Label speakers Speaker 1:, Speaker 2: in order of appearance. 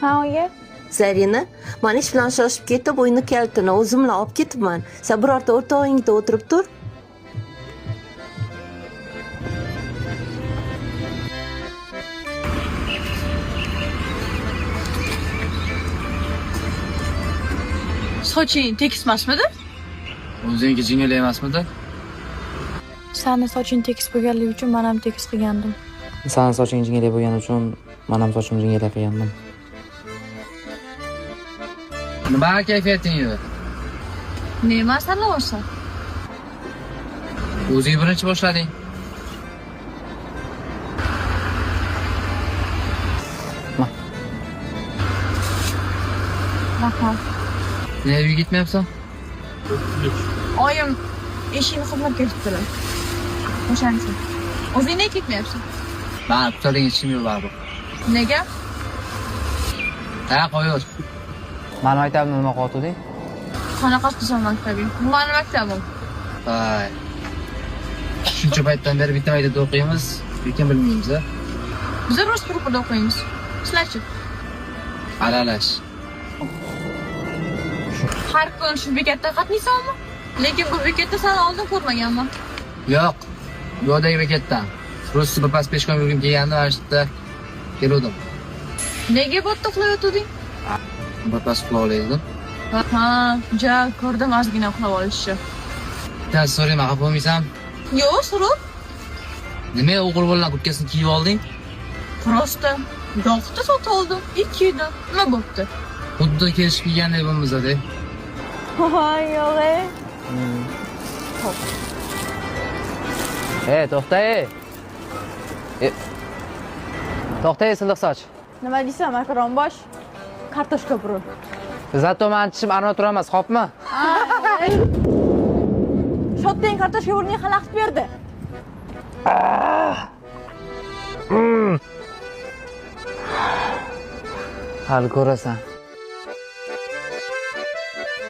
Speaker 1: Ha, oyi.
Speaker 2: Zarina, men ish bilan shoshib ketib, uyni kalitini o'zim bilan olib ketibman. Sen birorta o'rtog'ingda o'tirib tur.
Speaker 3: Soching tekis emasmidi?
Speaker 4: O'zingniki jingal emasmidi?
Speaker 1: Sani soching tekis bo'lganligi uchun men ham tekis qilgandim.
Speaker 5: Sani soching jingalak bo'lgani uchun men ham sochimni jingalak qilganman.
Speaker 4: Nima kayfiyating edi?
Speaker 3: Nima sarlavsan?
Speaker 4: O'zing birinchi boshlading.
Speaker 3: Rahmat.
Speaker 4: Nega uyga ketmayapsan?
Speaker 3: Oyim eshikni xizmat ketibdilar. O'shaning uchun. O'zing nega ketmayapsan?
Speaker 4: Men kutadigan ishim yo'q baribir.
Speaker 3: Nega?
Speaker 4: Ha, qo'yur.
Speaker 5: Mani maktabimni nima qilib
Speaker 3: Qanaqa qilsan maktabing? Bu meni maktabim.
Speaker 4: Voy. Shuncha paytdan beri bitta maktabda o'qiymiz, lekin bilmaymiz a.
Speaker 3: Biz rus guruhida o'qiymiz. Sizlarchi?
Speaker 4: Aralash.
Speaker 3: Har kun shu bekatda qatnaysanmi? Lekin bu bekatda seni oldin ko'rmaganman.
Speaker 4: Yo'q. Yo'ldagi bekatdan. Rus birpas peshkom yurgim kelganda mana shu yerda keldim.
Speaker 3: Nega bu yerda uxlayotding?
Speaker 4: Birpas uxlab olaydim.
Speaker 3: Ha, ja, ko'rdim ozgina uxlab olishni.
Speaker 4: Sen so'rayman, xafa bo'lmaysan?
Speaker 3: Yo'q, so'rab.
Speaker 4: Nima o'g'il bolalar kurtkasini kiyib olding?
Speaker 3: Prosta yoqda sotib oldim. 2 yilda. Nima bo'pti?
Speaker 4: Xuddi kelishib kelgandek bo'lmasa-da.
Speaker 1: Ha, yo'q.
Speaker 5: To'xta. To'xta, silliq soch.
Speaker 1: Nima deysan, makaronbosh? Kartoshka puri.
Speaker 5: Zato meni tishim armatura emas, xo'pmi?
Speaker 1: Shotdang kartoshka purining xalaqit berdi.
Speaker 5: Hali ko'rasan.